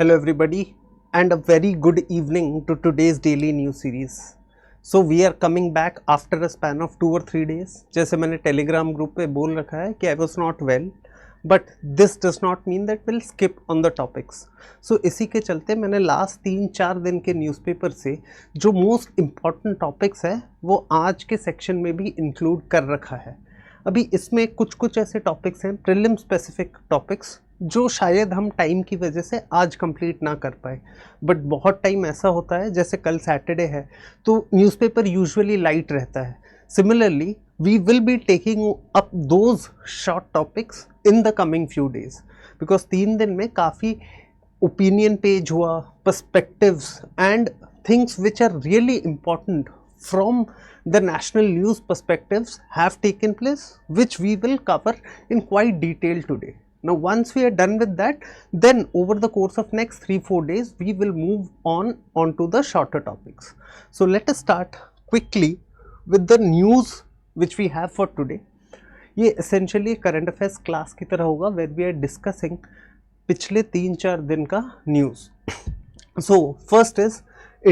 Hello everybody and a very good evening to today's daily news series. So we are coming back after a span of 2 or 3 days. जैसे मैंने Telegram group पे बोल रखा है कि I was not well, but this does not mean that we'll skip on the topics. So इसी के चलते मैंने लास्ट 3-4 दिन के न्यूज़पेपर से जो मोस्ट इम्पॉर्टेंट टॉपिक्स है वो आज के सेक्शन में भी इंक्लूड कर रखा है. अभी इसमें कुछ ऐसे टॉपिक्स हैं, प्रीलिम स्पेसिफिक टॉपिक्स, जो शायद हम टाइम की वजह से आज कंप्लीट ना कर पाए. बट बहुत टाइम ऐसा होता है, जैसे कल सैटरडे है तो न्यूज़पेपर यूजुअली लाइट रहता है. Similarly we will be taking up those short topics in the coming few days, because 3 दिन में काफ़ी ओपिनियन पेज हुआ, perspectives and things which are really important from the national news perspectives have taken place, which we will cover in quite detail today. Now once we are done with that, then over the course of next 3-4 days we will move onto the shorter topics. So let us start quickly with the news which we have for today. ये essentially current affairs class की तरह होगा, where we are discussing पिछले 3-4 दिन का news. So first is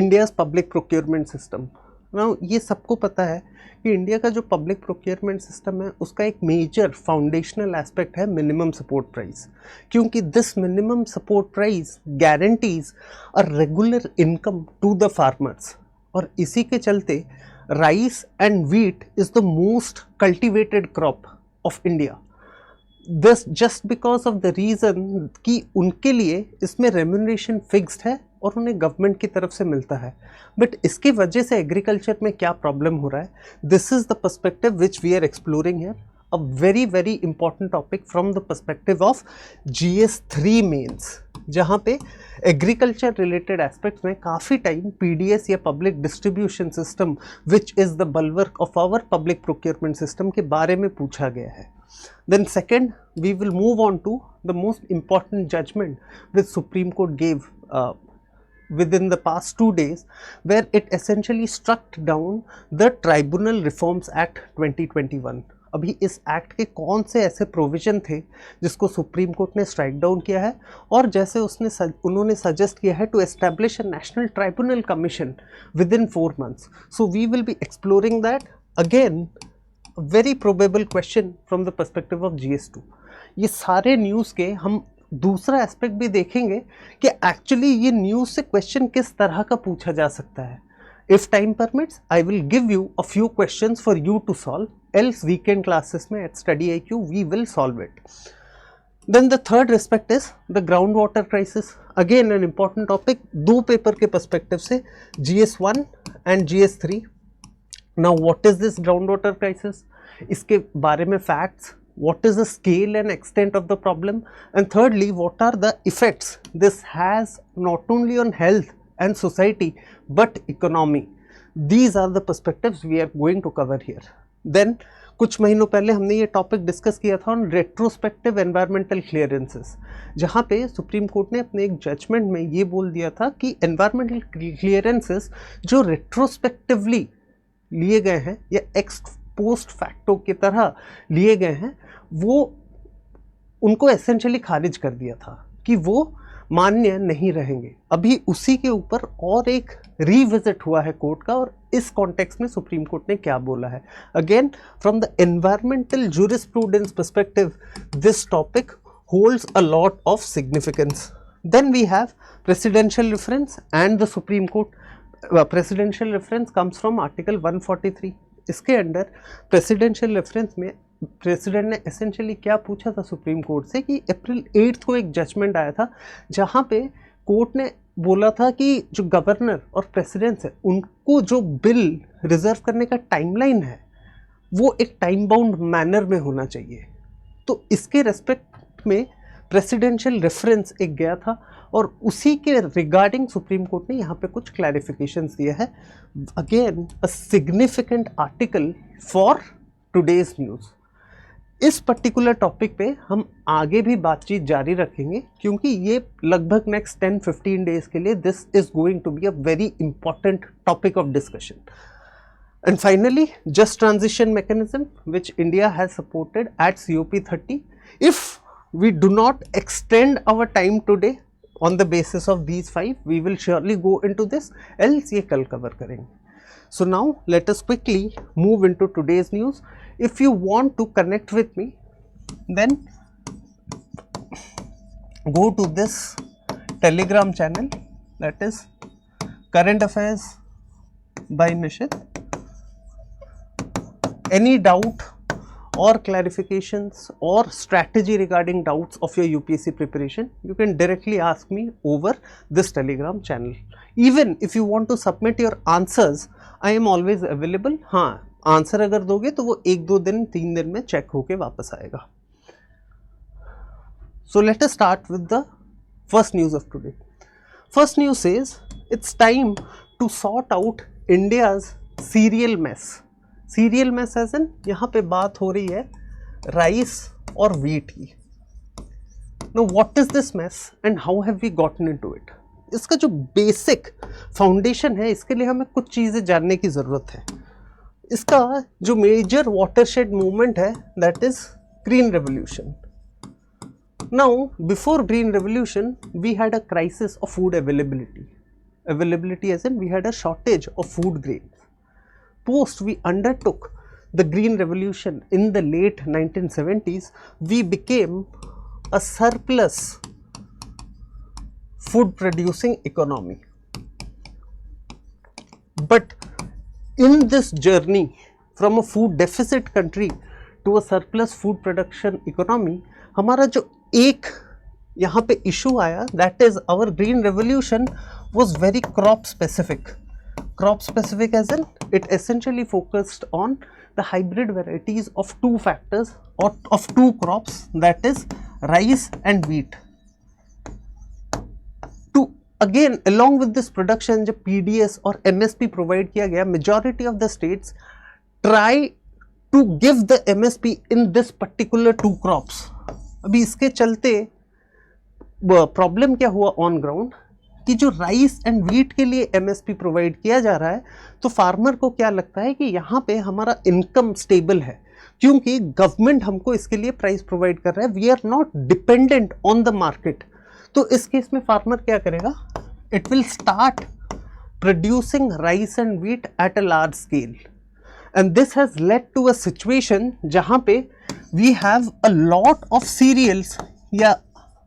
India's public procurement system. Now ये सबको पता है कि इंडिया का जो पब्लिक प्रोक्योरमेंट सिस्टम है उसका एक मेजर फाउंडेशनल एस्पेक्ट है मिनिमम सपोर्ट प्राइस, क्योंकि this minimum support price guarantees a regular income to the farmers. और इसी के चलते rice and wheat is the most cultivated crop of India. This just because of the reason कि उनके लिए इसमें रेम्यूनरेशन फिक्स्ड है और उन्हें गवर्नमेंट की तरफ से मिलता है. बट इसकी वजह से एग्रीकल्चर में क्या प्रॉब्लम हो रहा है, this is the perspective which we are exploring here. A very very important topic from the perspective of GS3 mains, जहाँ पे एग्रीकल्चर रिलेटेड एस्पेक्ट्स में काफ़ी टाइम PDS या public distribution system which is the bulwark of our public procurement system के बारे में पूछा गया है. Then second, we will move on to the most important judgment which Supreme Court gave within the past 2 days, where it essentially struck down the Tribunal Reforms Act 2021. अभी इस act के कौन से ऐसे प्रोविजन थे जिसको सुप्रीम कोर्ट ने strike down किया है, और जैसे उन्होंने सजेस्ट किया है to establish a national tribunal commission within 4 months. So we will be exploring that again. Very probable question from the perspective of GS2. ये सारे न्यूज़ के हम दूसरा एस्पेक्ट भी देखेंगे कि एक्चुअली ये न्यूज़ से क्वेश्चन किस तरह का पूछा जा सकता है. If time permits I will give you a few questions for you to solve, else weekend classes में at study IQ we will solve it. Then the third aspect is the ground water crisis. Again an important topic, 2 paper के perspective से, GS1 and GS3. Now what is this groundwater crisis? इसके बारे में facts, what is the scale and extent of the problem, and thirdly what are the effects this has not only on health and society but economy. These are the perspectives we are going to cover here. Then कुछ महीनों पहले हमने ये topic discuss किया था on retrospective environmental clearances, जहाँ पे supreme court ने अपने एक जजमेंट में ये बोल दिया था कि एनवायरमेंटल क्लियरेंसेस जो रेट्रोस्पेक्टिवली लिए गए हैं या एक्स पोस्ट फैक्टो की तरह लिए गए हैं, वो उनको एसेंशियली खारिज कर दिया था कि वो मान्य नहीं रहेंगे. अभी उसी के ऊपर और एक रीविजिट हुआ है कोर्ट का, और इस कॉन्टेक्स्ट में सुप्रीम कोर्ट ने क्या बोला है. Again from the environmental jurisprudence perspective this topic holds a lot of significance. Then we have presidential reference and the supreme court. Presidential reference comes from article 143. इसके under presidential reference में president ने essentially क्या पूछा था supreme court से कि अप्रैल 8 को एक जजमेंट आया था जहाँ पे कोर्ट ने बोला था कि जो गवर्नर और प्रेसिडेंट्स है उनको जो बिल रिजर्व करने का टाइमलाइन है वो एक टाइम बाउंड मैनर में होना चाहिए. तो इसके रेस्पेक्ट में प्रेसिडेंशियल रेफरेंस एक गया था, और उसी के रिगार्डिंग सुप्रीम कोर्ट ने यहाँ पे कुछ क्लैरिफिकेशंस दिया है. Again a significant article for today's news. इस पर्टिकुलर टॉपिक पे हम आगे भी बातचीत जारी रखेंगे, क्योंकि ये लगभग नेक्स्ट 10-15 डेज के लिए this is going to be a very important topic of discussion. And finally just transition mechanism which India has supported at COP30. If we do not extend our time today, on the basis of these 5 we will surely go into this, else ये कल cover करेंगे. So now let us quickly move into today's news. If you want to connect with me, then go to this Telegram channel, that is Current Affairs by Nishit. Any doubt or clarifications or strategy regarding doubts of your UPSC preparation, you can directly ask me over this Telegram channel. Even if you want to submit your answers, I am always available. हाँ, answer अगर दोगे तो वो 1-2 दिन 3 दिन में check होके वापस आएगा. So let us start with the first news of today. First news says it's time to sort out India's cereal mess. Cereal mess as in यहाँ पे बात हो रही है राइस और वीट की. Know what is this mess and how have we gotten into it. इसका जो बेसिक फाउंडेशन है, इसके लिए हमें कुछ चीज़ें जानने की ज़रूरत है. इसका जो मेजर वाटरशेड मूवमेंट है, that is green revolution. Now before green revolution we had a crisis of food availability as in we had a shortage of food grain. Post we undertook the green revolution in the late 1970s, we became a surplus food producing economy. But in this journey from a food deficit country to a surplus food production economy, हमारा जो एक यहाँ पे issue आया, that is our green revolution was very crop specific. Crop specific as in it essentially focused on the hybrid varieties of 2 factors or of 2 crops, that is rice and wheat. To again along with this production जब PDS और MSP provide किया गया, majority of the states try to give the MSP in this particular 2 crops. अभी इसके चलते problem क्या हुआ on ground कि जो राइस एंड वीट के लिए एमएसपी प्रोवाइड किया जा रहा है, तो फार्मर को क्या लगता है कि यहाँ पे हमारा इनकम स्टेबल है क्योंकि गवर्नमेंट हमको इसके लिए प्राइस प्रोवाइड कर रहा है. We are not dependent on the market. तो इस केस में फार्मर क्या करेगा, it will start producing rice and wheat at a large scale. And this has led to a situation जहाँ पे we have a lot of cereals या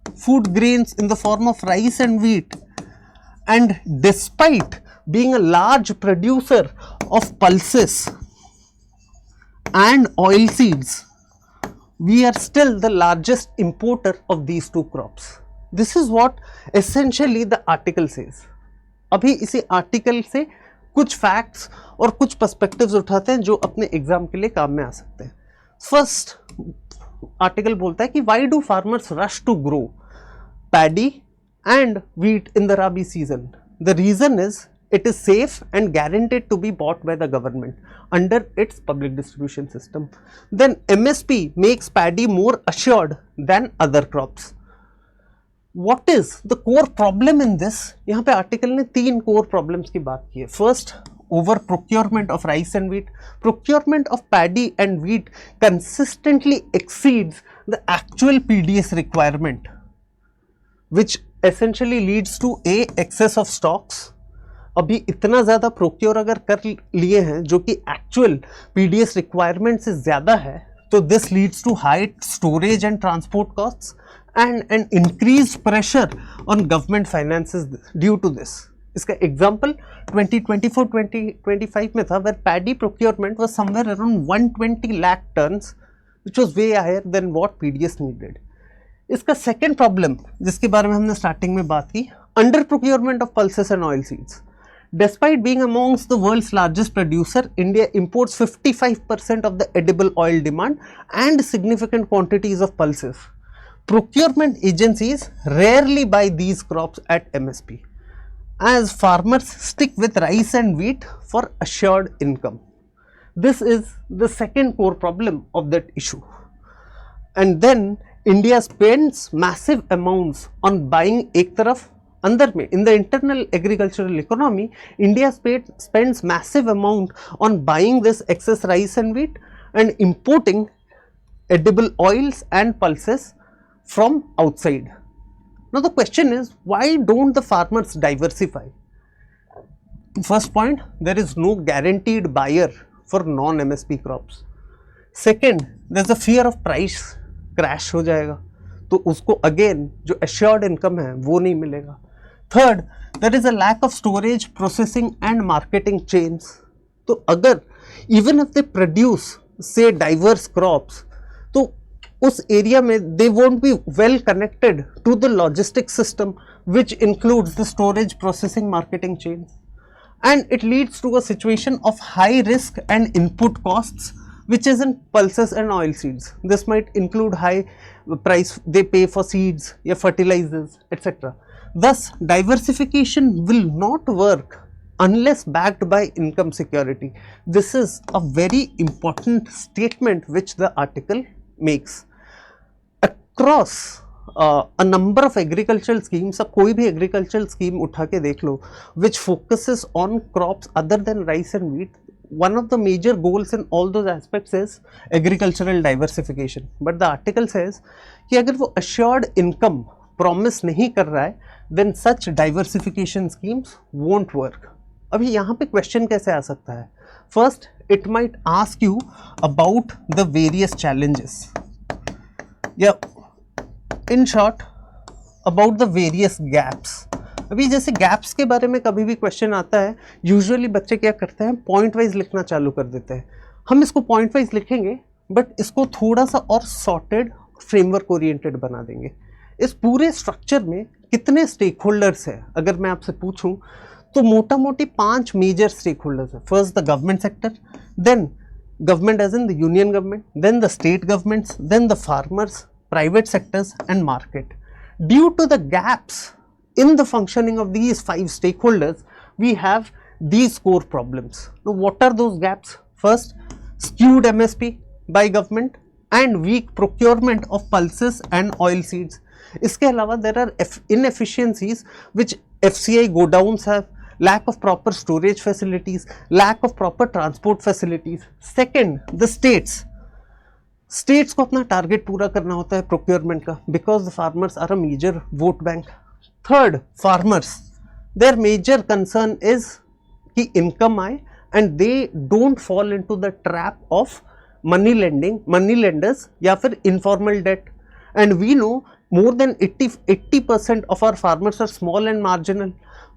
food grains in the form of rice and wheat. And despite being a large producer of pulses and oil seeds, we are still the largest importer of these 2 crops. This is what essentially the article says. अभी इसी article से कुछ facts और कुछ perspectives उठाते हैं जो अपने एग्जाम के लिए काम में आ सकते हैं. फर्स्ट आर्टिकल बोलता है कि why do farmers rush to grow paddy and wheat in the Rabi season? The reason is it is safe and guaranteed to be bought by the government under its public distribution system. Then MSP makes paddy more assured than other crops. What is the core problem in this? यहाँ पे article ने 3 core problems की बात की है. First, over procurement of rice and wheat. Procurement of paddy and wheat consistently exceeds the actual PDS requirement, which essentially leads to a excess of stocks. अभी इतना ज़्यादा प्रोक्योर अगर कर लिए हैं जो कि एक्चुअल PDS रिक्वायरमेंट से ज़्यादा है, तो this leads to high storage and transport costs and an increase pressure on government finances due to this. इसका एग्जाम्पल 2024-2025 में था, where paddy procurement was somewhere around 120 lakh tons, which was way higher than what PDS नीडेड. इसका second problem जिसके बारे में हमने starting में बात की, under procurement of pulses and oil seeds. Despite being amongst the world's largest producer, India imports 55% of the edible oil demand and significant quantities of pulses. Procurement agencies rarely buy these crops at MSP, as farmers stick with rice and wheat for assured income. This is the second core problem of that issue. And then India spends massive amounts on buying एक तरफ अंदर में in the internal agricultural economy, India spends massive amount on buying this excess rice and wheat and importing edible oils and pulses from outside. Now the question is, why don't the farmers diversify? First point, there is no guaranteed buyer for non-MSP crops. Second, there's a fear of price crash हो जाएगा, तो उसको again जो assured income है वो नहीं मिलेगा. Third, there is a lack of storage, processing and marketing chains. तो अगर even if they produce say diverse crops, तो उस एरिया में they won't be well connected to the logistics system which includes the storage, processing, marketing chains. And it leads to a situation of high risk and input costs, which is in pulses and oilseeds. This might include high price they pay for seeds, या fertilizers, etc. Thus, diversification will not work unless backed by income security. This is a very important statement which the article makes. Across a number of agricultural schemes, अब कोई भी agricultural scheme उठा के देख लो which focuses on crops other than rice and wheat, one of the major goals in all those aspects is agricultural diversification. But the article says कि अगर वो assured income promise नहीं कर रहा है, then such diversification schemes won't work. अभी यहाँ पे question कैसे आ सकता है? First, it might ask you about the various challenges. Yeah. In short, about the various gaps. अभी जैसे गैप्स के बारे में कभी भी क्वेश्चन आता है, यूजुअली बच्चे क्या करते हैं, पॉइंट वाइज लिखना चालू कर देते हैं. हम इसको पॉइंट वाइज लिखेंगे, बट इसको थोड़ा सा और सॉर्टेड, फ्रेमवर्क ओरिएंटेड बना देंगे. इस पूरे स्ट्रक्चर में कितने स्टेक होल्डर्स हैं, अगर मैं आपसे पूछूं तो मोटा मोटी 5 मेजर स्टेक होल्डर्स हैं. First the government sector, then government as in the union government, then the state governments, then the farmers, private sectors and market. Due to the gaps in the functioning of these 5 stakeholders, we have these core problems. Now, what are those gaps? First, skewed MSP by government and weak procurement of pulses and oil seeds. इसके अलावा there are inefficiencies which FCI godowns have, lack of proper storage facilities, lack of proper transport facilities. Second, the states को अपना target पूरा करना होता है procurement का, because the farmers are a major vote bank. Third, farmers, their major concern is कि income आए and they don't fall into the trap of money lenders या फिर informal debt. And we know more than 80% of our farmers are small and marginal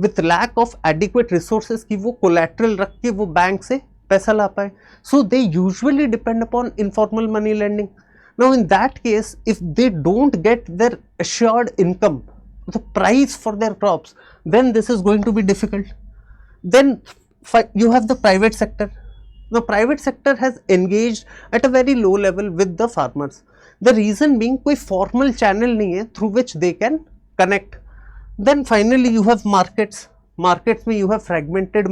with lack of adequate resources कि वो collateral रख के वो bank से पैसा ला पाए. So they usually depend upon informal money lending. Now in that case, if they don't get their assured income, the price for their crops, then this is going to be difficult. Then you have the private sector. The private sector has engaged at a very low level with the farmers. The reason being कोई formal channel नहीं है through which they can connect. Then finally you have markets. Markets में you have fragmented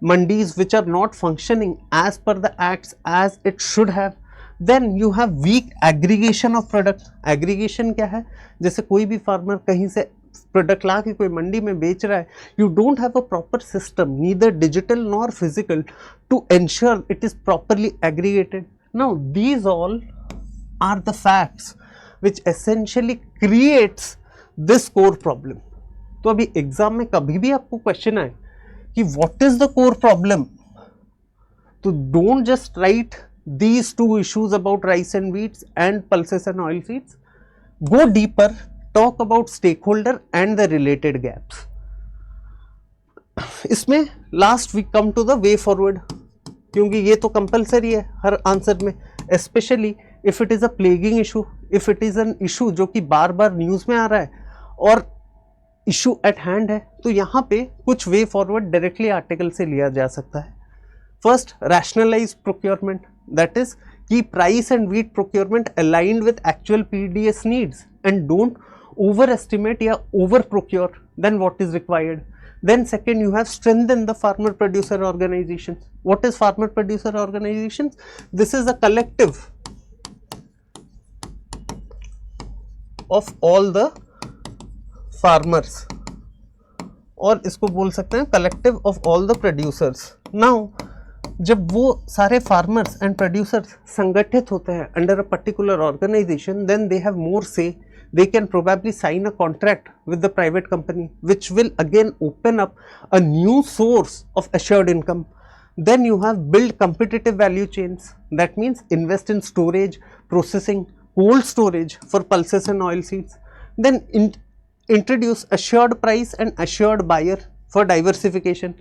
mandis which are not functioning as per the acts as it should have. Then you have weak aggregation of products. Aggregation क्या है? जैसे कोई भी farmer कहीं से product ला के कोई मंडी में बेच रहा है, you don't have a proper system, neither digital nor physical, to ensure it is properly aggregated. Now these all are the facts which essentially creates this core problem. तो अभी एग्जाम में कभी भी आपको क्वेश्चन आए कि what is the core problem, तो don't just write these two issues about rice and wheats and pulses and oil seeds. Go deeper, talk about stakeholder and the related gaps. इसमें last we come to the way forward, क्योंकि ये तो compulsory है हर answer में, especially if it is a plaguing issue, if it is an issue जो कि बार बार news में आ रहा है और इशू एट हैंड है, तो यहाँ पे कुछ वे फॉरवर्ड डायरेक्टली आर्टिकल से लिया जा सकता है. First, rationalise procurement, that is keep price and wheat procurement aligned with actual PDS needs and don't overestimate या over procure than what is required. Then second, you have strengthened the farmer producer organizations. What is farmer producer organizations? This is a collective of all the farmers, और इसको बोल सकते हैं collective of all the producers. Now जब वो सारे farmers and producers संगठित होते हैं under a particular organisation, then they have more से, they can probably sign a contract with the private company, which will again open up a new source of assured income. Then you have build competitive value chains. That means invest in storage, processing, cold storage for pulses and oil seeds. Then introduce assured price and assured buyer for diversification.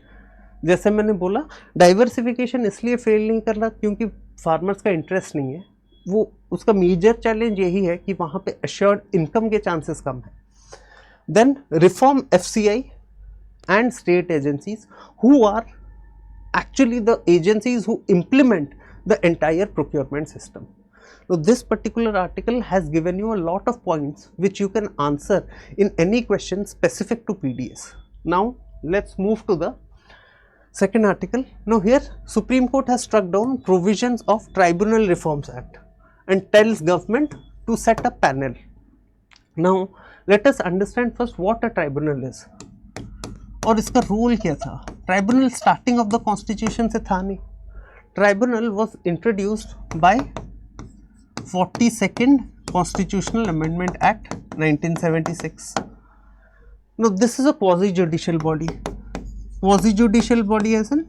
जैसे मैंने बोला diversification इसलिए fail नहीं कर रहा क्योंकि farmers का interest नहीं है, वो उसका मेजर चैलेंज यही है कि वहाँ पे अश्योर्ड इनकम के चांसेस कम है. Then reform FCI and state agencies who are actually the agencies who implement the entire procurement system. So this particular article has given you a lot of points which you can answer in any question specific to PDS. Now let's move to the second article. Now here Supreme Court has struck down provisions of Tribunal Reforms Act and tells government to set a panel. Now let us understand first what a tribunal is और इसका role क्या था. Tribunal starting of the constitution से था नहीं. Tribunal was introduced by 42nd constitutional amendment act 1976. Now this is a quasi judicial body. Quasi judicial body as in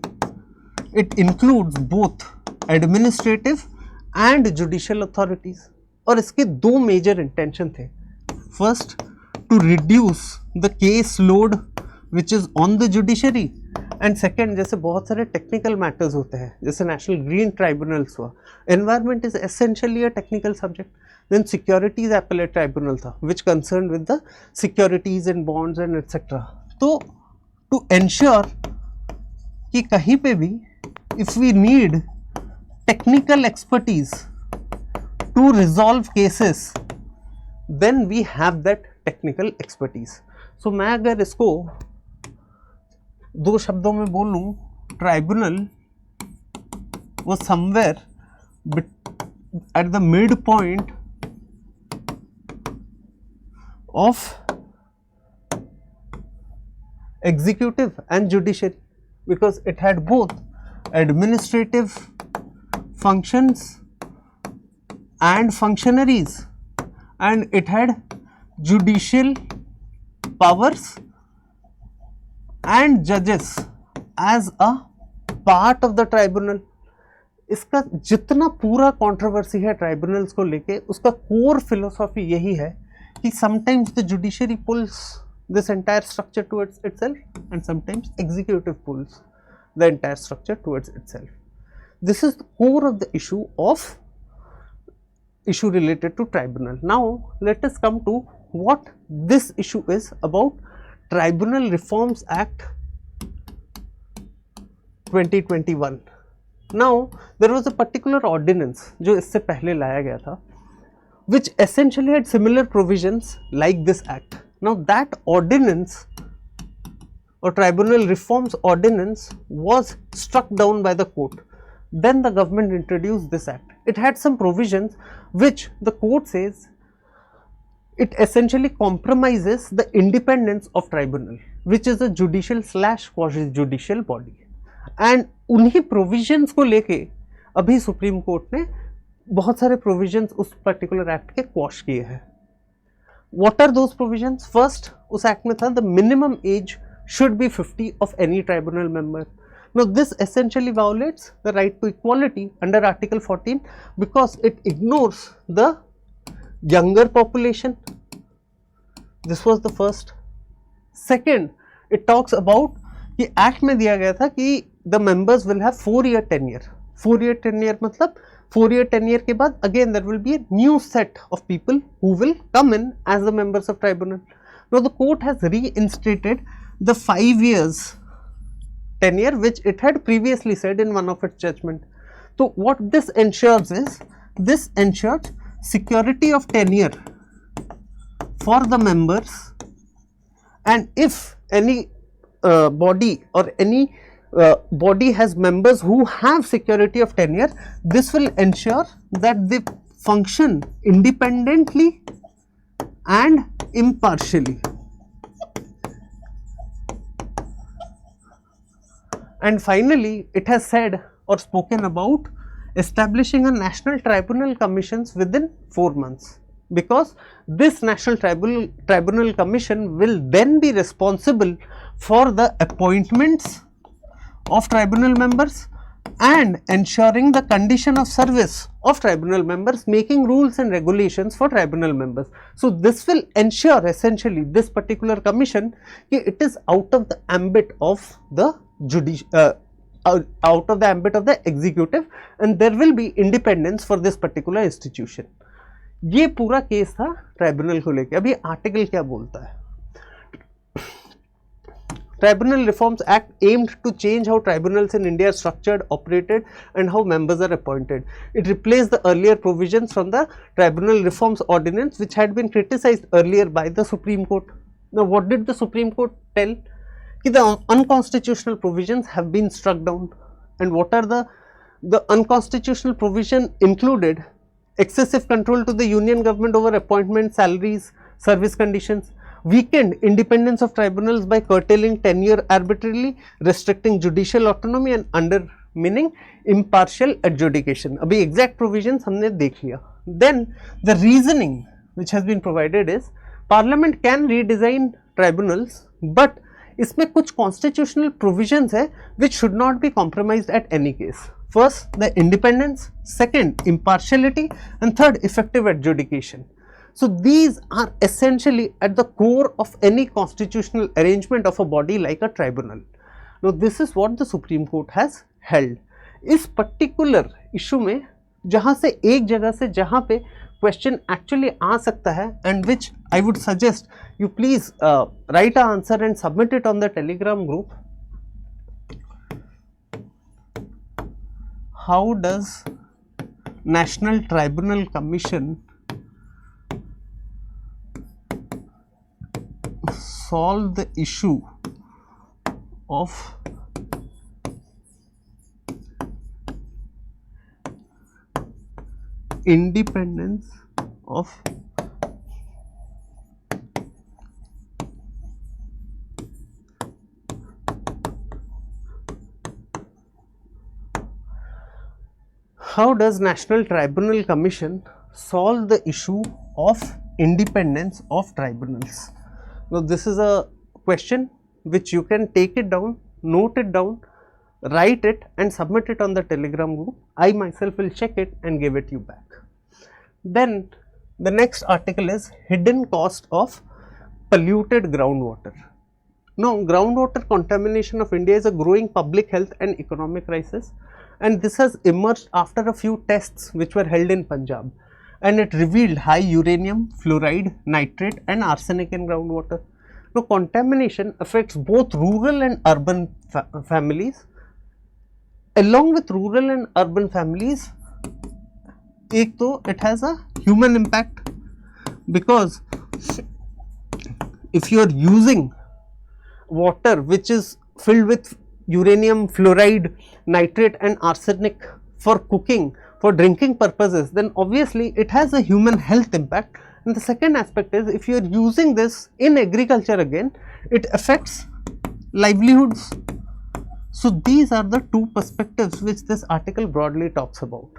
it includes both administrative and judicial authorities. और इसके दो major intention थे. First to reduce the case load which is on the judiciary and second जैसे बहुत सारे technical matters होते हैं जैसे national green tribunals हुआ. Environment is essentially a technical subject. Then securities appellate tribunal था which concerned with the securities and bonds and etc. तो to ensure कि कहीं पे भी if we need technical expertise to resolve cases then we have that technical expertise. So मैं अगर इसको दो शब्दों में बोलूं, tribunal was somewhere at the midpoint of executive and judiciary because it had both administrative functions and functionaries and it had judicial powers and judges as a part of the tribunal. इसका जितना पूरा controversy है tribunals को लेके उसका core philosophy यही है कि sometimes the judiciary pulls this entire structure towards itself and sometimes executive pulls the entire structure towards itself. This is the core of the issue of issue related to tribunal. Now let us come to what this issue is about Tribunal Reforms Act 2021. Now there was a particular ordinance जो इससे पहले लाया गया था which essentially had similar provisions like this act. Now that ordinance or Tribunal Reforms Ordinance was struck down by the court. Then the government introduced this act. It had some provisions which the court says it essentially compromises the independence of tribunal, which is a judicial / quasi-judicial body. And उन्हीं provisions को लेके अभी supreme court ने बहुत सारे provisions उस particular act के quash किए हैं. What are those provisions? First, उस act में था the minimum age should be 50 of any tribunal member. Now this essentially violates the right to equality under Article 14 because it ignores the younger population. This was the first. Second, it talks about कि act में दिया गया था कि the members will have 4-year tenure. 4-year tenure मतलब 4-year tenure के बाद again there will be a new set of people who will come in as the members of tribunal. Now the court has reinstated the 5 years tenure which it had previously said in one of its judgment. So what this ensures is, this ensures security of tenure for the members, and if any body or any body has members who have security of tenure, this will ensure that they function independently and impartially. And finally, it has said or spoken about establishing a national tribunal commissions within 4 months. because this National Tribunal Commission will then be responsible for the appointments of tribunal members and ensuring the condition of service of tribunal members, making rules and regulations for tribunal members. So this will ensure essentially this particular commission it is out of the ambit of the out of the ambit of the executive, and there will be independence for this particular institution. ये पूरा case था tribunal को लेके। अभी article क्या बोलता है? Tribunal Reforms Act aimed to change how tribunals in India are structured, operated and how members are appointed. It replaced the earlier provisions from the Tribunal Reforms Ordinance which had been criticized earlier by the Supreme Court. Now what did the Supreme Court tell? That the unconstitutional provisions have been struck down. And what are the unconstitutional provision included? Excessive control to the union government over appointment, salaries, service conditions, weakened independence of tribunals by curtailing tenure arbitrarily, restricting judicial autonomy and undermining impartial adjudication. Abhi exact provisions हमने देख लिया. Then the reasoning which has been provided is Parliament can redesign tribunals, but इसमें कुछ constitutional provisions है which should not be compromised at any case. First, the independence, second, impartiality, and third, effective adjudication. So these are essentially at the core of any constitutional arrangement of a body like a tribunal. Now this is what the Supreme Court has held. इस particular issue में जहाँ से एक जगह से जहाँ पे question actually आ सकता है, and which I would suggest you please write an answer and submit it on the Telegram group. How does National Tribunal Commission solve the issue of independence of how does National Tribunal Commission solve the issue of independence of tribunals? Now this is a question which you can take it down, note it down, write it and submit it on the Telegram group. I myself will check it and give it you back. Then the next article is hidden cost of polluted groundwater. Now groundwater contamination of India is a growing public health and economic crisis, and this has emerged after a few tests which were held in Punjab, and it revealed high uranium, fluoride, nitrate and arsenic in groundwater. Now contamination affects both rural and urban families. Along with rural and urban families, एक तो it has a human impact, because if you are using water which is filled with uranium, fluoride, nitrate and arsenic for cooking, for drinking purposes, then obviously it has a human health impact. And the second aspect is if you are using this in agriculture again, it affects livelihoods. So these are the two perspectives which this article broadly talks about.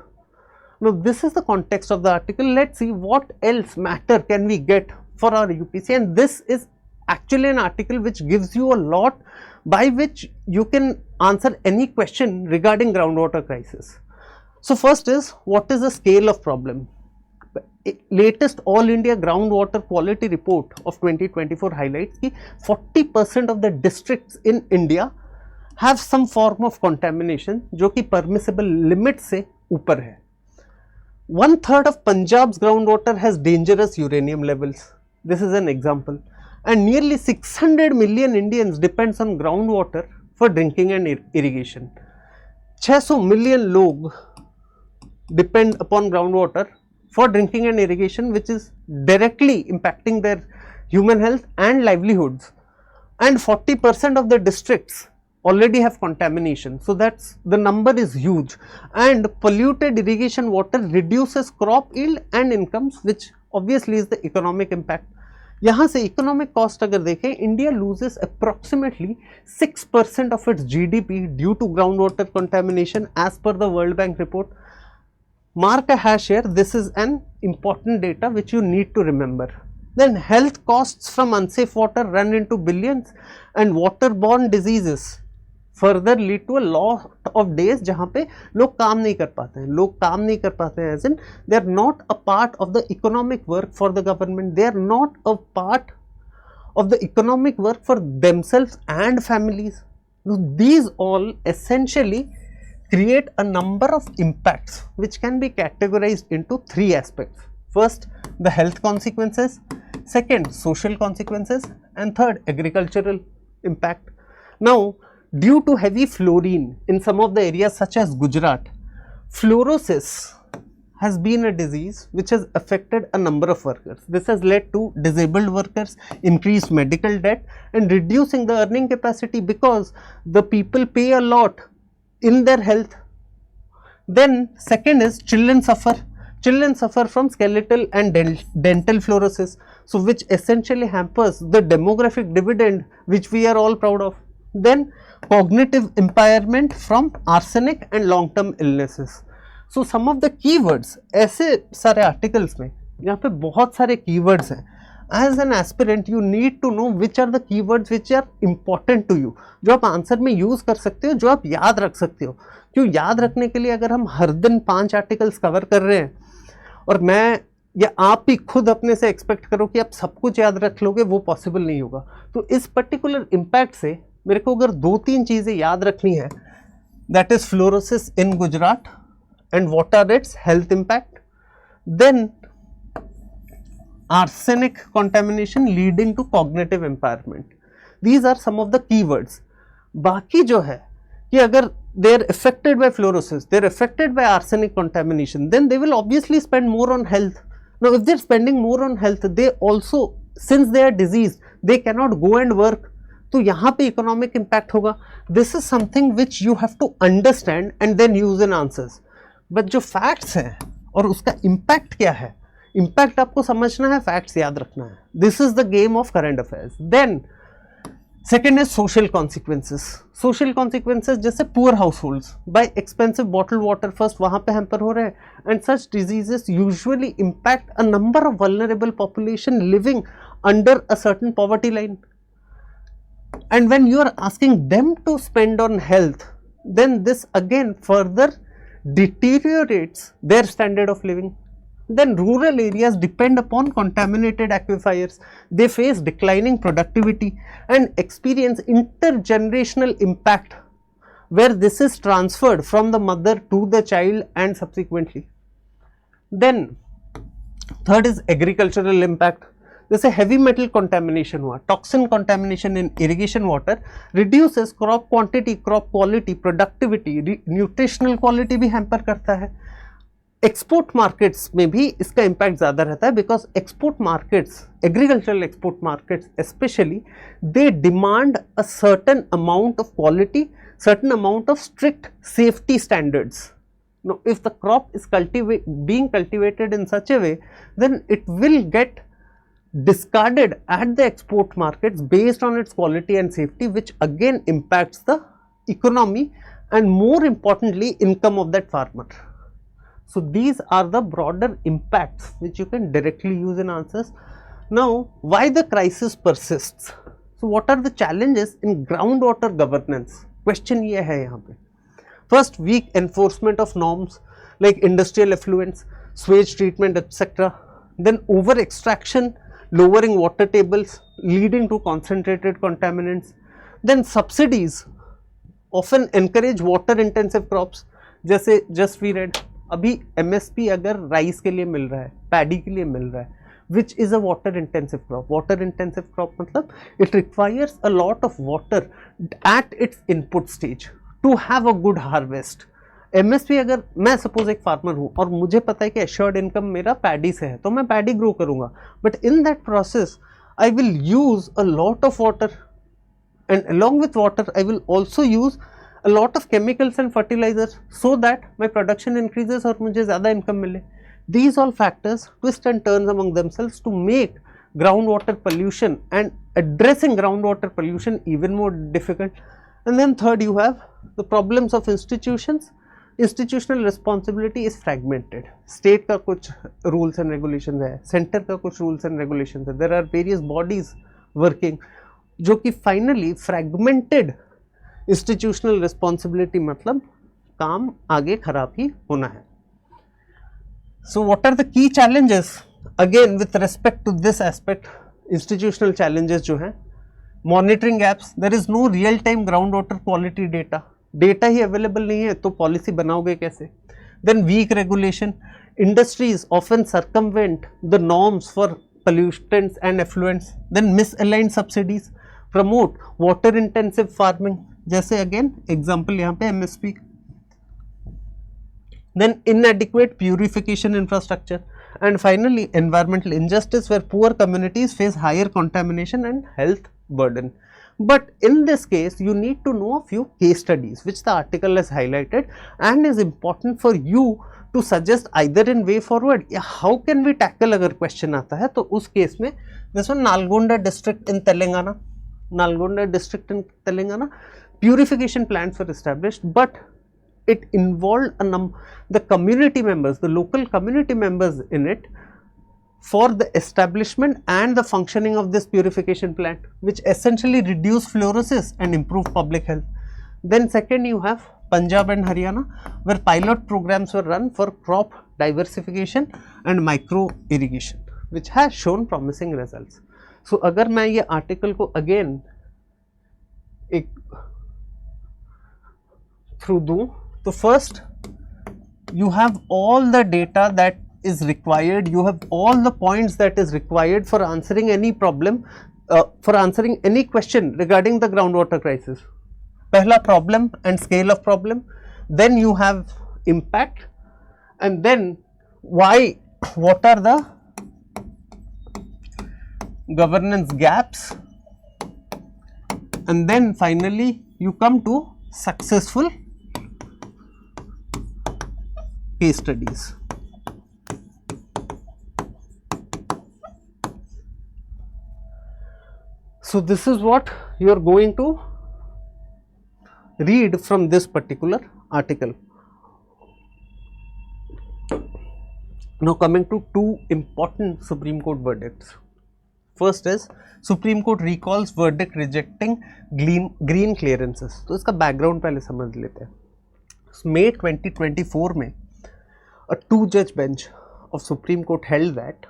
Now this is the context of the article. Let's see what else matter can we get for our UPC, and this is actually an article which gives you a lot by which you can answer any question regarding groundwater crisis. So first is, what is the scale of problem? Latest All India Groundwater Quality Report of 2024 highlights that 40% of the districts in India have some form of contamination जो कि permissible limit से ऊपर है. 1/3 of Punjab's groundwater has dangerous uranium levels. This is an example. And nearly 600 million Indians depends on groundwater for drinking and irrigation. 600 million लोग depend upon groundwater for drinking and irrigation, which is directly impacting their human health and livelihoods. And 40% of the districts already have contamination. So that's the number is huge. And polluted irrigation water reduces crop yield and incomes, which obviously is the economic impact. यहाँ से economic cost अगर देखें, India loses approximately 6% of its GDP due to groundwater contamination as per the World Bank report. Mark a hash here. This is an important data which you need to remember. Then health costs from unsafe water run into billions, and waterborne diseases further lead to a lot of days जहाँ पे लोग काम नहीं कर पाते हैं. लोग काम नहीं कर पाते हैं as in they are not a part of the economic work for the government. They are not a part of the economic work for themselves and families. These all essentially create a number of impacts which can be categorized into three aspects. First, the health consequences, second, social consequences, and third, agricultural impact. Now, due to heavy fluorine in some of the areas such as Gujarat, fluorosis has been a disease which has affected a number of workers. This has led to disabled workers, increased medical debt, and reducing the earning capacity because the people pay a lot in their health. Then second is children suffer from skeletal and dental fluorosis, so which essentially hampers the demographic dividend which we are all proud of. Then cognitive impairment from arsenic and long term illnesses. So some of the keywords, ऐसे सारे articles में यहाँ पे बहुत सारे keywords हैं. As an aspirant, you need to know which are the keywords which are important to you, जो आप आंसर में यूज़ कर सकते हो, जो आप याद रख सकते हो. क्यों याद रखने के लिए अगर हम हर दिन 5 आर्टिकल्स कवर कर रहे हैं और मैं या आप भी खुद अपने से एक्सपेक्ट करो कि आप सब कुछ याद रख लोगे, वो पॉसिबल नहीं होगा. तो इस पर्टिकुलर इम्पैक्ट से मेरे को अगर 2-3 चीज़ें याद रखनी है, that is fluorosis in Gujarat and what are its health impact, then arsenic contamination leading to cognitive impairment. These are some of the keywords. बाकी जो है कि अगर they are affected by fluorosis, they are affected by arsenic contamination, then they will obviously spend more on health. Now if they are spending more on health, they also, since they are diseased, they cannot go and work, तो यहाँ पे economic impact होगा. This is something which you have to understand and then use in answers. But जो facts हैं और उसका impact क्या है, इम्पैक्ट आपको समझना है, फैक्ट्स याद रखना है. This is the game of current affairs. Then second is social consequences. Social consequences जैसे poor households by expensive bottle water, first वहाँ पे हैम्पर हो रहे हैं, and such diseases usually impact a number of vulnerable population living under a certain poverty line. And when you are asking them to spend on health, then this again further deteriorates their standard of living. Then rural areas depend upon contaminated aquifers. They face declining productivity and experience intergenerational impact, where this is transferred from the mother to the child and subsequently. Then third is agricultural impact. जैसे heavy metal contamination हुआ, toxin contamination in irrigation water reduces crop quantity, crop quality, productivity, nutritional quality भी hamper करता है. Export markets में भी इसका impact ज़्यादा रहता है, because export markets, agricultural export markets specially, they demand a certain amount of quality, certain amount of strict safety standards. Now, if the crop is being cultivated in such a way, then it will get discarded at the export markets based on its quality and safety, which again impacts the economy and more importantly income of that farmer. So these are the broader impacts which you can directly use in answers. Now why the crisis persists? So what are the challenges in groundwater governance? Question ये है यहाँ पे. First, weak enforcement of norms like industrial effluents, sewage treatment, etc. Then over extraction, lowering water tables leading to concentrated contaminants. Then subsidies often encourage water intensive crops. जैसे just we read, अभी MSP अगर rice के लिए मिल रहा है, paddy के लिए मिल रहा है, which is a water intensive crop. Water intensive crop मतलब it requires a lot of water at its input stage to have a good harvest. MSP अगर मैं सपोज एक फार्मर हूँ और मुझे पता है कि एश्योर्ड इनकम मेरा पैडी से है, तो मैं पैडी ग्रो करूँगा, but in that process I will use a lot of water, and along with water I will also use a lot of chemicals and fertilisers so that my production increases और मुझे ज़्यादा income मिले. These all factors twist and turns among themselves to make groundwater pollution and addressing groundwater pollution even more difficult. And then third, you have the problems of institutions institutional responsibility is fragmented, state का कुछ rules and regulation है, centre का कुछ rules and regulation है, there are various bodies working, जो कि finally fragmented institutional responsibility मतलब काम आगे खराब ही होना है. So what are the key challenges again with respect to this aspect. Institutional challenges जो हैं, monitoring apps, there is no real time ground water quality data, data ही अवेलेबल नहीं है तो पॉलिसी बनाओगे कैसे. Then weak regulation, industries often circumvent the norms for pollutants and effluents. Then misaligned subsidies, promote water intensive farming, जैसे again example यहाँ पे MSP. Then inadequate purification infrastructure, and finally environmental injustice where poor communities face higher contamination and health burden. But in this case you need to know a few case studies which the article has highlighted and is important for you to suggest either in way forward या how can we tackle. अगर question आता है तो उस case में this one Nalgonda district in Telangana, Nalgonda district in Telangana, purification plants were established but it involved the community members, the local community members in it for the establishment and the functioning of this purification plant, which essentially reduce fluorosis and improve public health. Then second you have Punjab and Haryana where pilot programs were run for crop diversification and micro irrigation which has shown promising results. So अगर मैं ये article को again एक through दूँ तो first you have all the data that is required, you have all the points that is required for answering any problem, for answering any question regarding the groundwater crisis. पहला problem and scale of problem, then you have impact, and then why, what are the governance gaps, and then finally you come to successful case studies. So this is what you are going to read from this particular article. Now coming to two important Supreme Court verdicts. First is Supreme Court recalls verdict rejecting green clearances. तो इसका background पहले समझ लेते हैं. May 2024 में a two-judge bench of Supreme Court held that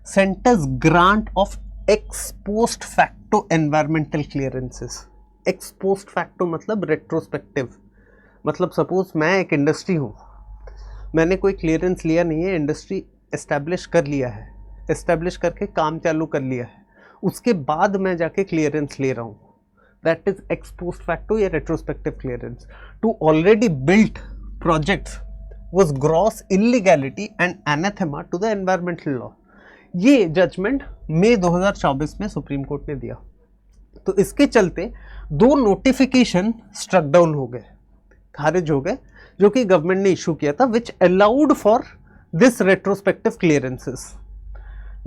center's grant of ex post facto environmental clearances. X post facto मतलब retrospective, मतलब suppose मैं एक इंडस्ट्री हूँ, मैंने कोई क्लियरेंस लिया नहीं है, इंडस्ट्री एस्टैब्लिश कर लिया है, एस्टैब्लिश करके काम चालू कर लिया है, उसके बाद मैं जाके क्लियरेंस ले रहा हूँ, that is ex post facto या retrospective clearance. To already built projects was gross illegality and anathema to the environmental law. ये जजमेंट मई 2024 में सुप्रीम कोर्ट ने दिया. तो इसके चलते दो नोटिफिकेशन स्ट्रक डाउन हो गए, खारिज हो गए, जो कि गवर्नमेंट ने इशू किया था, which allowed for this retrospective clearances.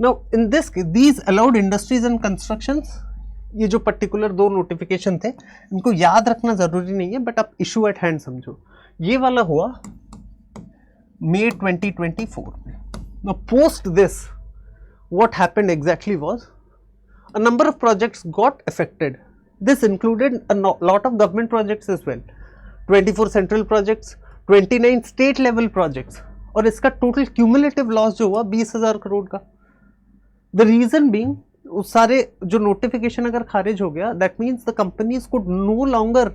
Now in this these allowed industries and constructions, ये जो पर्टिकुलर दो नोटिफिकेशन थे इनको याद रखना जरूरी नहीं है, बट आप इशू एट हैंड समझो. ये वाला हुआ मई 2024 में. Now post this what happened exactly was a number of projects got affected. This included a lot of government projects as well, 24 central projects, 29 state level projects, और इसका total cumulative loss जो हुआ 20,000 करोड़ का. The reason being, उस सारे जो notification अगर खारिज हो गया, that means the companies could no longer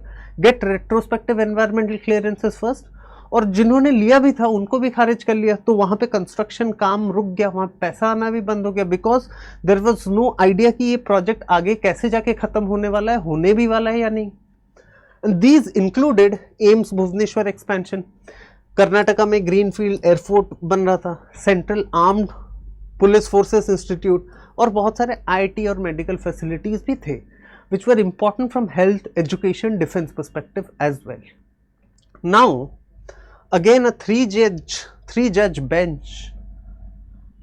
get retrospective environmental clearances first, और जिन्होंने लिया भी था उनको भी खारिज कर लिया. तो वहाँ पे कंस्ट्रक्शन काम रुक गया, वहाँ पैसा आना भी बंद हो गया, because there was no idea कि ये प्रोजेक्ट आगे कैसे जाके ख़त्म होने वाला है, होने भी वाला है या नहीं. These included AIIMS Bhubaneswar expansion, Karnataka में ग्रीन फील्ड एयरपोर्ट बन रहा था, central armed police forces institute, और बहुत सारे IIT और मेडिकल फैसिलिटीज़ भी थे, which were important from health, education, defence perspective as well. Now again a three judge bench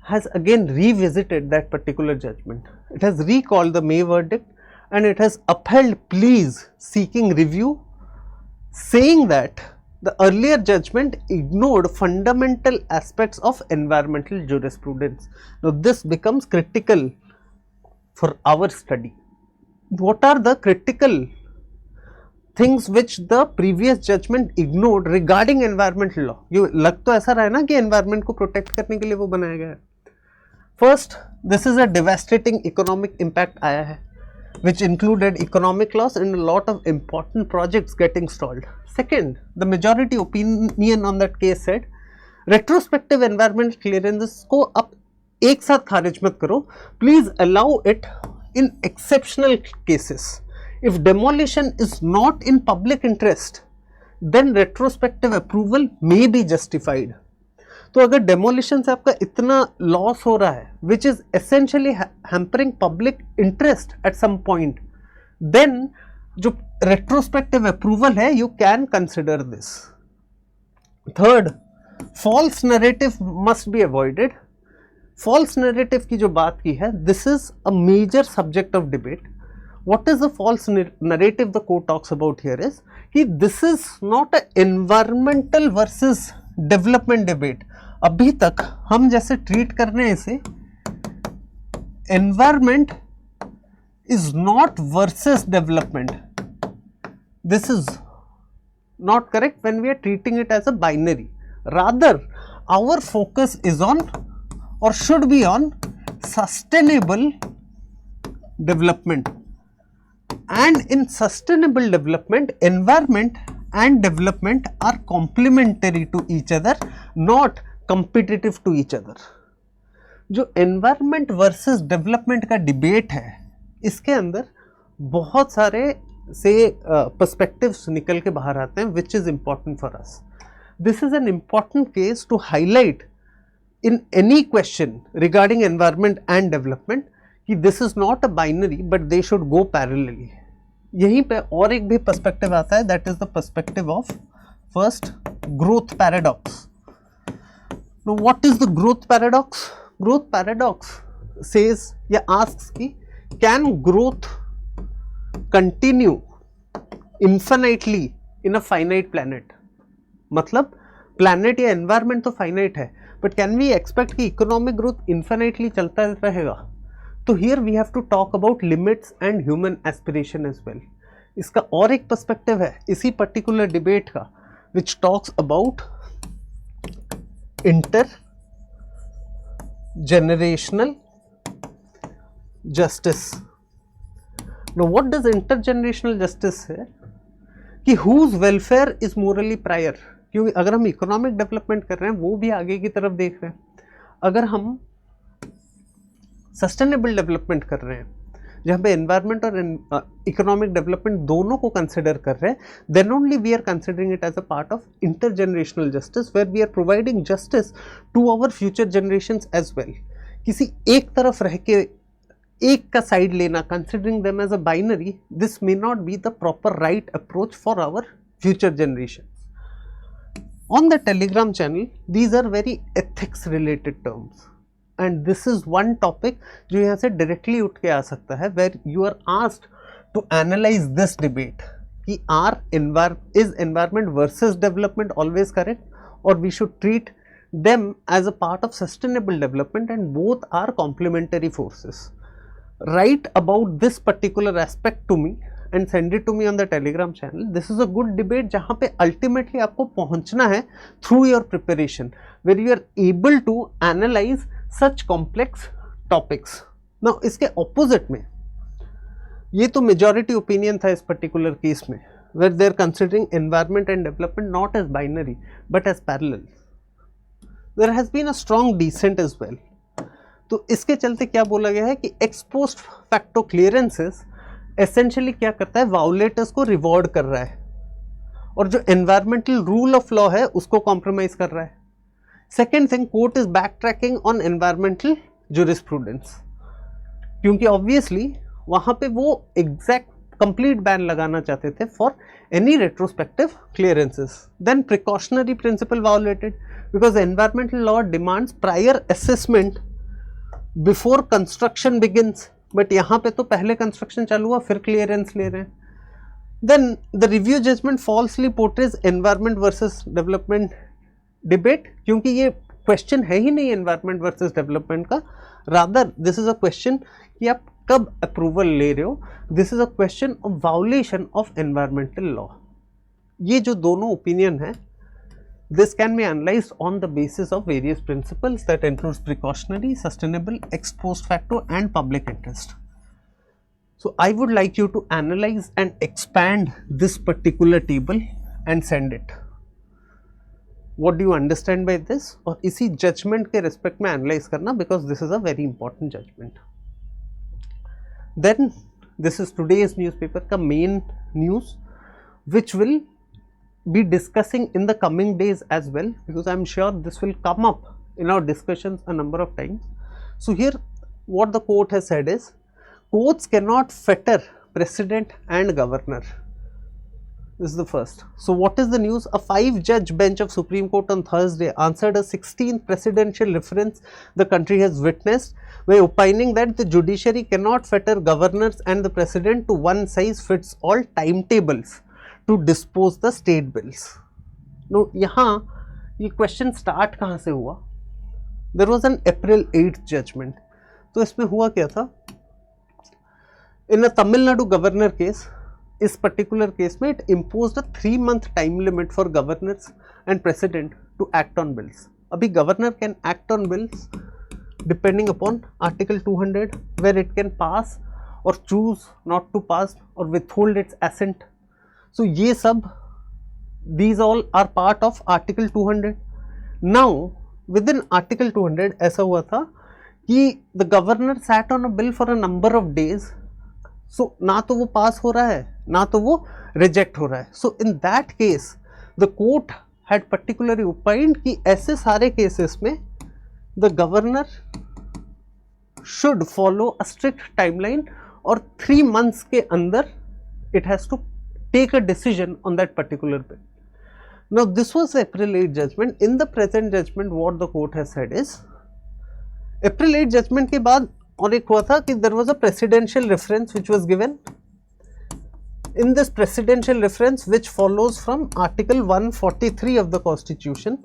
has again revisited that particular judgment. It has recalled the May verdict and it has upheld pleas seeking review, saying that The earlier judgment ignored fundamental aspects of environmental jurisprudence. Now this becomes critical for our study. What are the critical things which the previous judgment ignored regarding environmental law? ये लग तो ऐसा रहा है ना कि environment को protect करने के लिए वो बनाया गया है. First, this is a devastating economic impact आया है, which included economic loss and a lot of important projects getting stalled. Second, the majority opinion on that case said, retrospective environmental clearances को अब एक साथ खारिज मत करो, please allow it in exceptional cases. If demolition is not in public interest, then retrospective approval may be justified. तो अगर demolition से आपका इतना loss हो रहा है, which is essentially hampering public interest at some point, then जो retrospective approval है, you can consider this. Third, false narrative must be avoided. False narrative की जो बात की है, this is a major subject of debate. What is the false narrative the court talks about here is कि this is not a environmental versus development debate. अभी तक हम जैसे ट्रीट कर रहे हैं इसे, environment is not versus development. This is not correct when we are treating it as a binary. Rather, our focus is on or should be on sustainable development. And in sustainable development, environment and development are complementary to each other, not competitive to each other. जो environment versus development का debate है, इसके अंदर बहुत सारे से perspectives निकल के बाहर आते हैं, which is important for us. This is an important case to highlight in any question regarding environment and development कि this is not a binary but they should go parallelly. यहीं पे और एक भी perspective आता है, that is the perspective of first growth paradox. Now what is the growth paradox? Growth paradox says या asks कि can growth continue infinitely in a finite planet? मतलब planet या environment तो finite है, but can we expect कि economic growth infinitely चलता रहेगा? तो here we have to talk about limits and human aspiration as well. इसका और एक perspective है इसी particular debate का, which talks about intergenerational justice. Now what does intergenerational justice say? कि whose welfare is morally prior. क्योंकि अगर हम इकोनॉमिक डेवलपमेंट कर रहे हैं वो भी आगे की तरफ देख रहे हैं, अगर हम सस्टेनेबल डेवलपमेंट कर रहे हैं जहाँ पे एनवायरनमेंट और इकोनॉमिक डेवलपमेंट दोनों को कंसिडर कर रहे हैं, then only we are considering it as a part of intergenerational justice where we are providing justice to our future generations as well. किसी एक तरफ रह के एक का साइड लेना, considering them as a binary, this may not be the proper right approach for our future generation. On the Telegram channel, these are very ethics related terms, and this is one topic जो यहाँ से directly उठ के आ सकता है, where you are asked to analyze this debate कि is environment versus development always correct, or we should treat them as a part of sustainable development and both are complementary forces. Write about this particular aspect to me and send it to me on the Telegram channel. This is a good debate जहाँ पे ultimately आपको पहुँचना है through your preparation, where you are able to analyze such complex topics. Now इसके opposite में, ये तो majority opinion था इस particular case में, where they are considering environment and development not as binary but as parallel. There has been a strong dissent as well. तो इसके चलते क्या बोला गया है कि ex post facto clearances essentially क्या करता है, वाउलेटर्स को रिवॉर्ड कर रहा है और जो एनवायरमेंटल रूल ऑफ लॉ है उसको कॉम्प्रोमाइज कर रहा है. Second thing, court is backtracking on environmental jurisprudence, क्योंकि ऑब्वियसली वहां पे वो एग्जैक्ट कंप्लीट बैन लगाना चाहते थे for any retrospective clearances. Then precautionary principle violated because environmental law demands prior assessment before construction begins, but यहाँ पे तो पहले कंस्ट्रक्शन चालू हुआ फिर क्लियरेंस ले रहे हैं. Then the review judgment falsely portrays environment versus development debate, क्योंकि ये क्वेश्चन है ही नहीं एनवायरमेंट वर्सेस डेवलपमेंट का, rather this is a question कि आप कब अप्रूवल ले रहे हो, this is a question of violation of environmental law. ये जो दोनों ओपिनियन है, this can be analyzed on the basis of various principles that includes precautionary, sustainable, ex post facto and public interest. So I would like you to analyze and expand this particular table and send it. What do you understand by this? और इसी judgment के respect में analyze करना, because this is a very important judgment. Then this is today's newspaper का main news, which will be discussing in the coming days as well, because I am sure this will come up in our discussions a number of times. So here what the court has said is, courts cannot fetter president and governor. This is the first. So what is the news? A 5-judge bench of Supreme Court on Thursday answered a 16th presidential reference the country has witnessed by opining that the judiciary cannot fetter governors and the president to one size fits all timetables to dispose the state bills. Now, यहाँ ये question start कहाँ से हुआ? There was an April 8th judgment. तो इसमें हुआ क्या था? In a Tamil Nadu governor case, इस particular case में it imposed a 3-month time limit for governors and president to act on bills. अभी governor can act on bills depending upon Article 200, where it can pass or choose not to pass or withhold its assent. So ये सब, these all are part of Article 200. Now within Article 200 ऐसा हुआ था कि the governor sat on a bill for a number of days. So ना तो वो पास हो रहा है, ना तो वो रिजेक्ट हो रहा है. So in that case the court had particularly opined कि ऐसे सारे cases में the governor should follow a strict timeline और 3 months के अंदर it has to take a decision on that particular bill. Now this was April 8 judgment. In the present judgment what the court has said is, April 8 judgment के बाद और एक हुआ था कि there was a presidential reference which was given. In this presidential reference, which follows from Article 143 of the Constitution,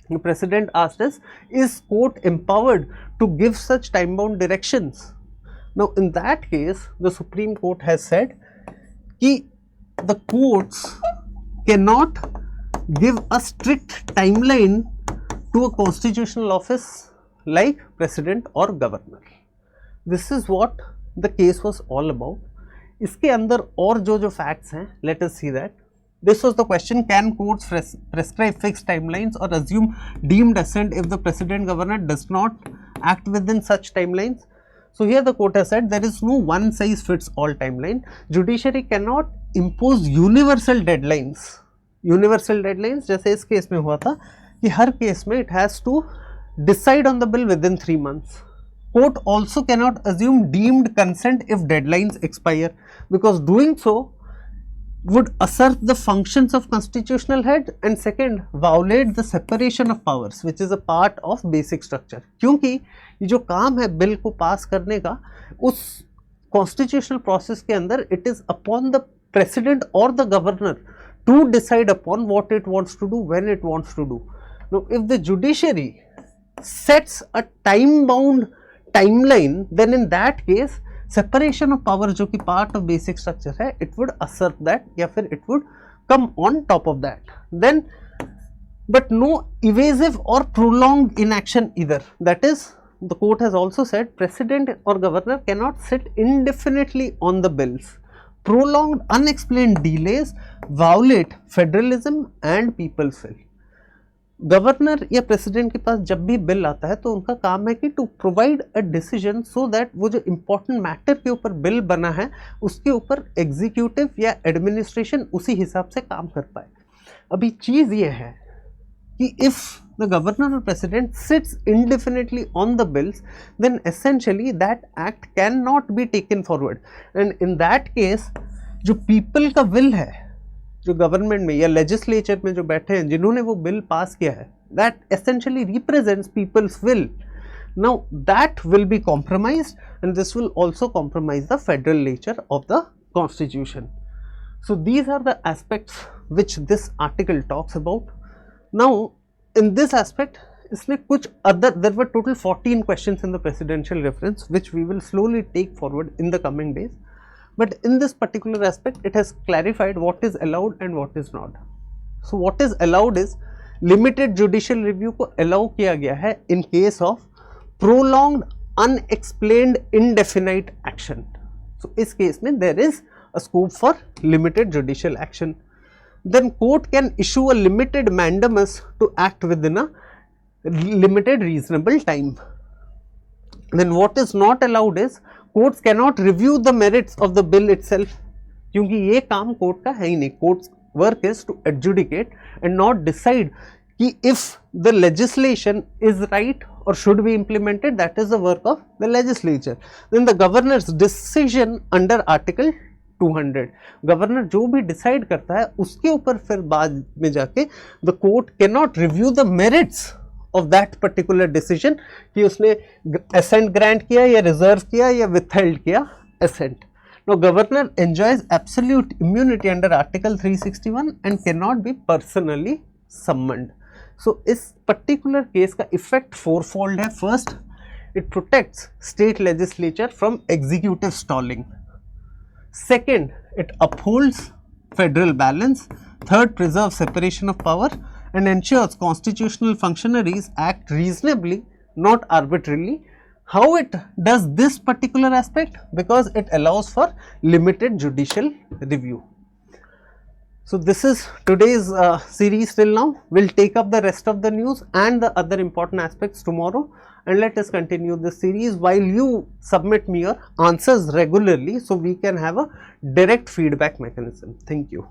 the president asked us, is court empowered to give such time bound directions? Now in that case the Supreme Court has said कि the courts cannot give a strict timeline to a constitutional office like president or governor. This is what the case was all about. इसके अंदर और जो facts हैं, let us see that. This was the question, can courts prescribe fixed timelines or assume deemed assent if the president governor does not act within such timelines? So here the court has said there is no one size fits all timeline. Judiciary cannot impose universal deadlines. Universal deadlines जैसे इस case में हुआ था कि हर case में it has to decide on the bill within 3 months. Court also cannot assume deemed consent if deadlines expire, because doing so would assert the functions of constitutional head and second violate the separation of powers which is a part of basic structure. क्योंकि ये जो काम है bill को पास करने का, उस constitutional process के अंदर it is upon the president or the governor to decide upon what it wants to do when it wants to do. Now if the judiciary sets a time bound timeline, then in that case separation of power जो कि part of basic structure है, it would assert that या फिर it would come on top of that. Then but no evasive or prolonged inaction either. That is, the court has also said president or governor cannot sit indefinitely on the bills. Prolonged unexplained delays violate federalism and people's will. Governor या president के पास जब भी bill आता है तो उनका काम है कि to provide a decision so that वो जो इम्पोर्टेंट मैटर के ऊपर बिल बना है उसके ऊपर एग्जीक्यूटिव या एडमिनिस्ट्रेशन उसी हिसाब से काम कर पाए. अभी चीज़ ये है कि if the governor or president sits indefinitely on the bills, then essentially that act cannot be taken forward. And in that case, जो people का will है, जो गवर्नमेंट में या लेजिस्लेचर में जो बैठे हैं जिन्होंने वो बिल पास किया है, that essentially represents people's will. Now that will be compromised and this will also compromise the federal nature of the constitution. So these are the aspects which this article talks about. Now in this aspect, इसमें कुछ other, there were total 14 questions in the presidential reference which we will slowly take forward in the coming days, but in this particular aspect it has clarified what is allowed and what is not. So what is allowed is limited judicial review को allow किया गया है in case of prolonged unexplained indefinite action. So इस case में there is a scope for limited judicial action. Then court can issue a limited mandamus to act within a limited reasonable time. Then what is not allowed is courts cannot review the merits of the bill itself, क्योंकि ये काम court का है ही नहीं. Court's work is to adjudicate and not decide कि if the legislation is right or should be implemented. That is the work of the legislature. Then the governor's decision under article 200, governor जो भी decide करता है उसके ऊपर फिर बाद में जाके the court can not review the merits of that particular decision कि उसने असेंट ग्रांट किया या रिजर्व किया या विथहेल्ड किया ascent. Now governor enjoys absolute immunity under article 361 and cannot be personally summoned. So इस particular case का effect fourfold है. First, it protects state legislature from executive stalling. Second, it upholds federal balance. Third, preserves separation of power and ensures constitutional functionaries act reasonably, not arbitrarily. How it does this particular aspect? Because it allows for limited judicial review. So this is today's series till now. We'll take up the rest of the news and the other important aspects tomorrow, and let us continue this series while you submit me your answers regularly so we can have a direct feedback mechanism. Thank you.